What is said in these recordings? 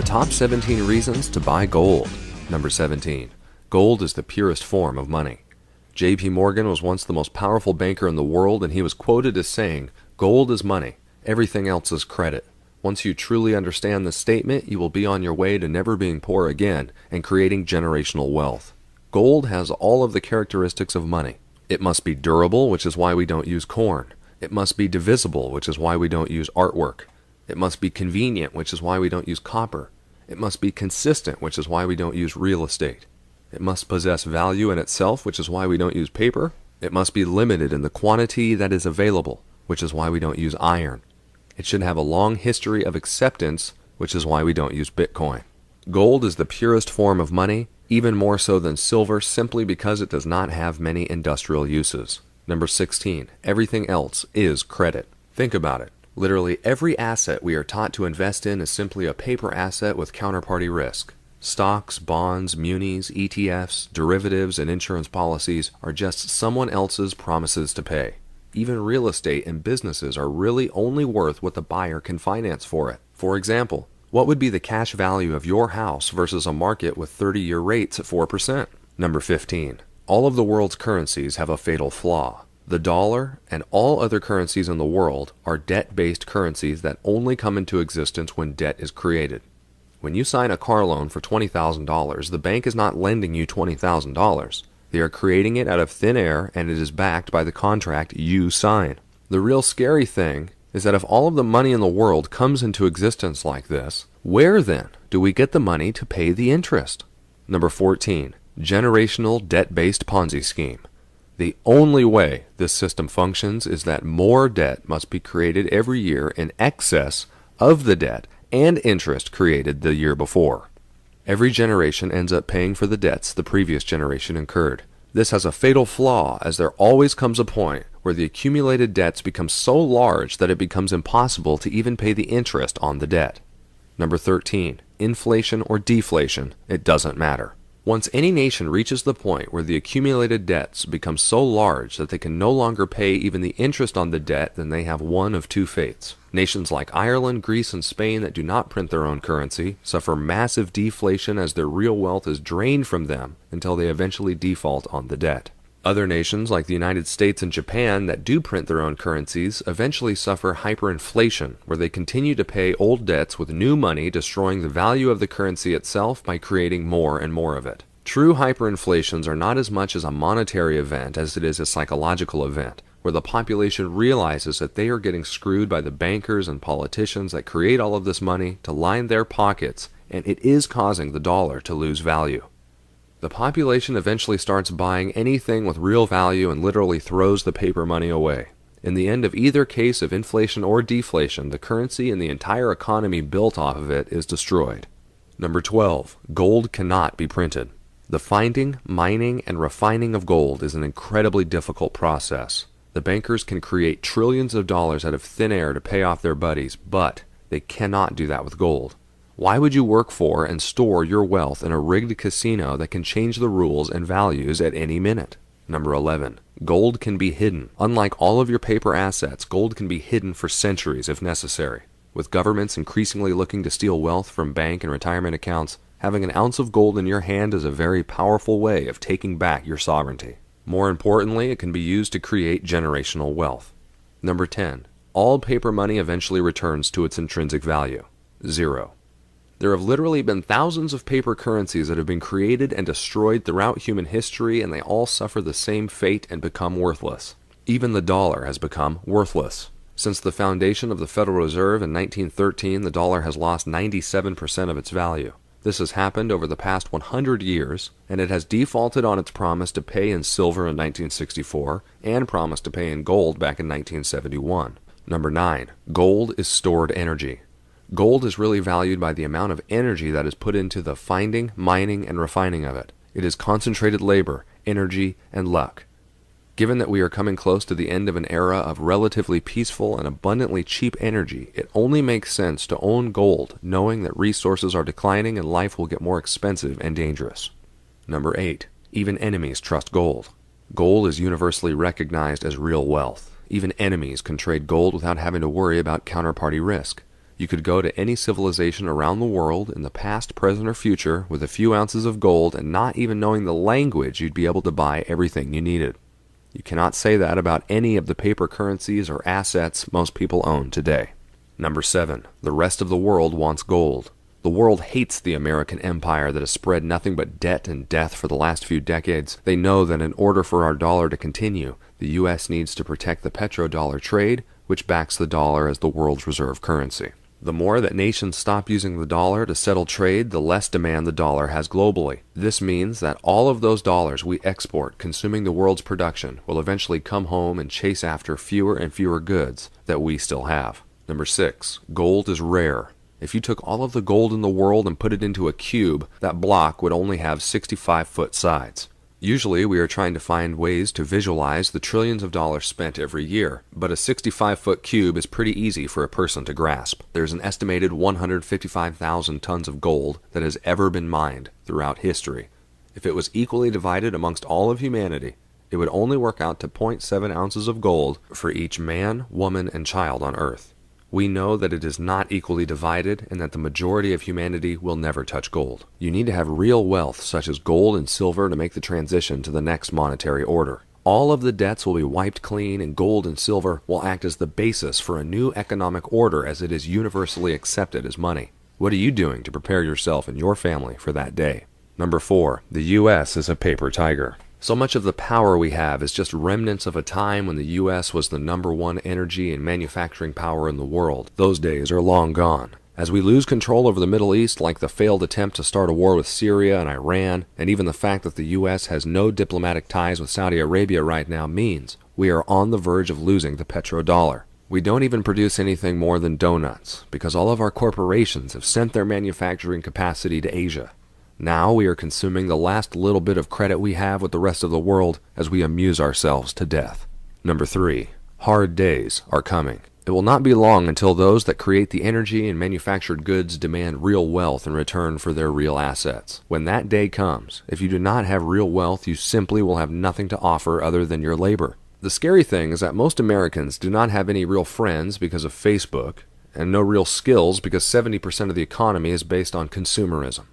The top 17 reasons to buy gold. Number 17. Gold is the purest form of money. J.P. Morgan was once the most powerful banker in the world, and he was quoted as saying, "Gold is money. Everything else is credit." Once you truly understand this statement, you will be on your way to never being poor again and creating generational wealth. Gold has all of the characteristics of money. It must be durable, which is why we don't use corn. It must be divisible, which is why we don't use artwork. It must be convenient, which is why we don't use copper. It must be consistent, which is why we don't use real estate. It must possess value in itself, which is why we don't use paper. It must be limited in the quantity that is available, which is why we don't use iron. It should have a long history of acceptance, which is why we don't use Bitcoin. Gold is the purest form of money, even more so than silver, simply because it does not have many industrial uses. Number 16. Everything else is credit. Think about it. Literally every asset we are taught to invest in is simply a paper asset with counterparty risk. Stocks, bonds, munis, ETFs, derivatives, and insurance policies are just someone else's promises to pay. Even real estate and businesses are really only worth what the buyer can finance for it. For example, what would be the cash value of your house versus a market with 30-year rates at 4%? Number 15. All of the world's currencies have a fatal flaw. The dollar and all other currencies in the world are debt-based currencies that only come into existence when debt is created. When you sign a car loan for $20,000, the bank is not lending you $20,000. They are creating it out of thin air, and it is backed by the contract you sign. The real scary thing is that if all of the money in the world comes into existence like this, where then do we get the money to pay the interest? Number 14. Generational debt-based Ponzi scheme. The only way this system functions is that more debt must be created every year in excess of the debt and interest created the year before. Every generation ends up paying for the debts the previous generation incurred. This has a fatal flaw, as there always comes a point where the accumulated debts become so large that it becomes impossible to even pay the interest on the debt. Number 13. Inflation or deflation, it doesn't matter. Once any nation reaches the point where the accumulated debts become so large that they can no longer pay even the interest on the debt, then they have one of two fates. Nations like Ireland, Greece, and Spain that do not print their own currency suffer massive deflation as their real wealth is drained from them until they eventually default on the debt. Other nations like the United States and Japan that do print their own currencies eventually suffer hyperinflation, where they continue to pay old debts with new money, destroying the value of the currency itself by creating more and more of it. True hyperinflations are not as much as a monetary event as it is a psychological event, where the population realizes that they are getting screwed by the bankers and politicians that create all of this money to line their pockets, and it is causing the dollar to lose value. The population eventually starts buying anything with real value and literally throws the paper money away. In the end of either case of inflation or deflation, the currency and the entire economy built off of it is destroyed. Number 12. Gold cannot be printed. The finding, mining, and refining of gold is an incredibly difficult process. The bankers can create trillions of dollars out of thin air to pay off their buddies, but they cannot do that with gold. Why would you work for and store your wealth in a rigged casino that can change the rules and values at any minute? Number 11. Gold can be hidden. Unlike all of your paper assets, gold can be hidden for centuries if necessary. With governments increasingly looking to steal wealth from bank and retirement accounts, having an ounce of gold in your hand is a very powerful way of taking back your sovereignty. More importantly, it can be used to create generational wealth. Number 10. All paper money eventually returns to its intrinsic value. 0. There have literally been thousands of paper currencies that have been created and destroyed throughout human history, and they all suffer the same fate and become worthless. Even the dollar has become worthless. Since the foundation of the Federal Reserve in 1913, the dollar has lost 97% of its value. This has happened over the past 100 years, and it has defaulted on its promise to pay in silver in 1964 and promised to pay in gold back in 1971. Number 9. Gold is stored energy. Gold is really valued by the amount of energy that is put into the finding, mining, and refining of it. It is concentrated labor, energy, and luck. Given that we are coming close to the end of an era of relatively peaceful and abundantly cheap energy, it only makes sense to own gold, knowing that resources are declining and life will get more expensive and dangerous. Number 8. Even enemies trust gold. Gold is universally recognized as real wealth. Even enemies can trade gold without having to worry about counterparty risk. You could go to any civilization around the world in the past, present, or future with a few ounces of gold, and not even knowing the language, you'd be able to buy everything you needed. You cannot say that about any of the paper currencies or assets most people own today. Number 7. The rest of the world wants gold. The world hates the American empire that has spread nothing but debt and death for the last few decades. They know that in order for our dollar to continue, the U.S. needs to protect the petrodollar trade, which backs the dollar as the world's reserve currency. The more that nations stop using the dollar to settle trade, the less demand the dollar has globally. This means that all of those dollars we export consuming the world's production will eventually come home and chase after fewer and fewer goods that we still have. Number 6. Gold is rare. If you took all of the gold in the world and put it into a cube, that block would only have 65-foot sides. Usually we are trying to find ways to visualize the trillions of dollars spent every year, but a 65-foot cube is pretty easy for a person to grasp. There's an estimated 155,000 tons of gold that has ever been mined throughout history. If it was equally divided amongst all of humanity, it would only work out to 0.7 ounces of gold for each man, woman, and child on Earth. We know that it is not equally divided and that the majority of humanity will never touch gold. You need to have real wealth such as gold and silver to make the transition to the next monetary order. All of the debts will be wiped clean, and gold and silver will act as the basis for a new economic order as it is universally accepted as money. What are you doing to prepare yourself and your family for that day? Number 4. The U.S. is a paper tiger. So much of the power we have is just remnants of a time when the U.S. was the #1 energy and manufacturing power in the world. Those days are long gone. As we lose control over the Middle East, like the failed attempt to start a war with Syria and Iran, and even the fact that the U.S. has no diplomatic ties with Saudi Arabia right now, means we are on the verge of losing the petrodollar. We don't even produce anything more than donuts, because all of our corporations have sent their manufacturing capacity to Asia. Now we are consuming the last little bit of credit we have with the rest of the world as we amuse ourselves to death. Number 3. Hard days are coming. It will not be long until those that create the energy and manufactured goods demand real wealth in return for their real assets. When that day comes, if you do not have real wealth, you simply will have nothing to offer other than your labor. The scary thing is that most Americans do not have any real friends because of Facebook, and no real skills because 70% of the economy is based on consumerism.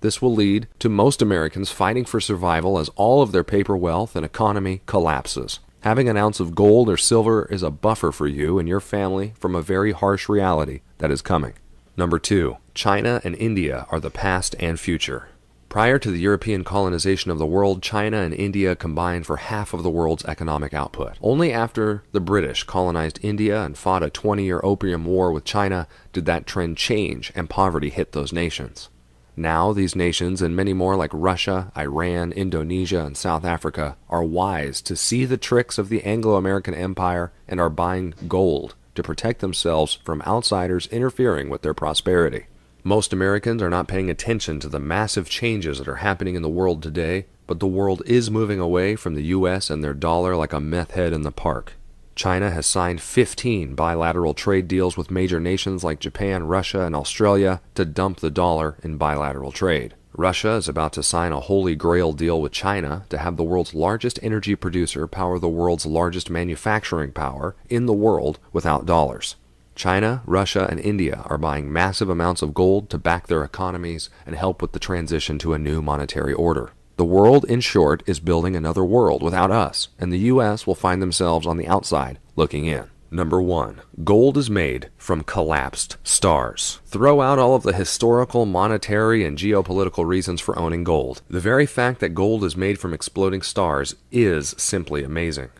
This will lead to most Americans fighting for survival as all of their paper wealth and economy collapses. Having an ounce of gold or silver is a buffer for you and your family from a very harsh reality that is coming. Number 2. China and India are the past and future. Prior to the European colonization of the world, China and India combined for half of the world's economic output. Only after the British colonized India and fought a 20-year opium war with China did that trend change and poverty hit those nations. Now, these nations and many more like Russia, Iran, Indonesia, and South Africa are wise to see the tricks of the Anglo-American empire and are buying gold to protect themselves from outsiders interfering with their prosperity. Most Americans are not paying attention to the massive changes that are happening in the world today, but the world is moving away from the U.S. and their dollar like a meth head in the park. China has signed 15 bilateral trade deals with major nations like Japan, Russia, and Australia to dump the dollar in bilateral trade. Russia is about to sign a holy grail deal with China to have the world's largest energy producer power the world's largest manufacturing power in the world without dollars. China, Russia, and India are buying massive amounts of gold to back their economies and help with the transition to a new monetary order. The world, in short, is building another world without us, and the U.S. will find themselves on the outside looking in. Number 1. Gold is made from collapsed stars. Throw out all of the historical, monetary, and geopolitical reasons for owning gold. The very fact that gold is made from exploding stars is simply amazing.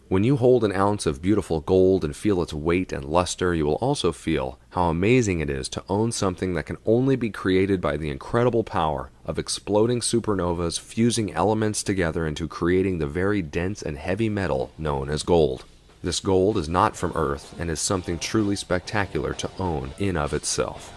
When you hold an ounce of beautiful gold and feel its weight and luster, you will also feel how amazing it is to own something that can only be created by the incredible power of exploding supernovas fusing elements together into creating the very dense and heavy metal known as gold. This gold is not from Earth and is something truly spectacular to own in of itself.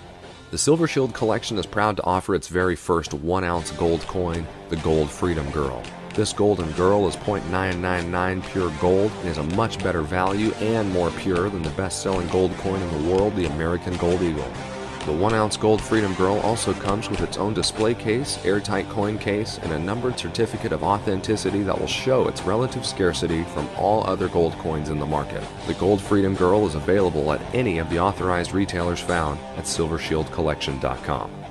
The Silver Shield Collection is proud to offer its very first 1-ounce gold coin, the Gold Freedom Girl. This golden girl is 0.999 pure gold and is a much better value and more pure than the best-selling gold coin in the world, the American Gold Eagle. The 1-ounce Gold Freedom Girl also comes with its own display case, airtight coin case, and a numbered certificate of authenticity that will show its relative scarcity from all other gold coins in the market. The Gold Freedom Girl is available at any of the authorized retailers found at silvershieldcollection.com.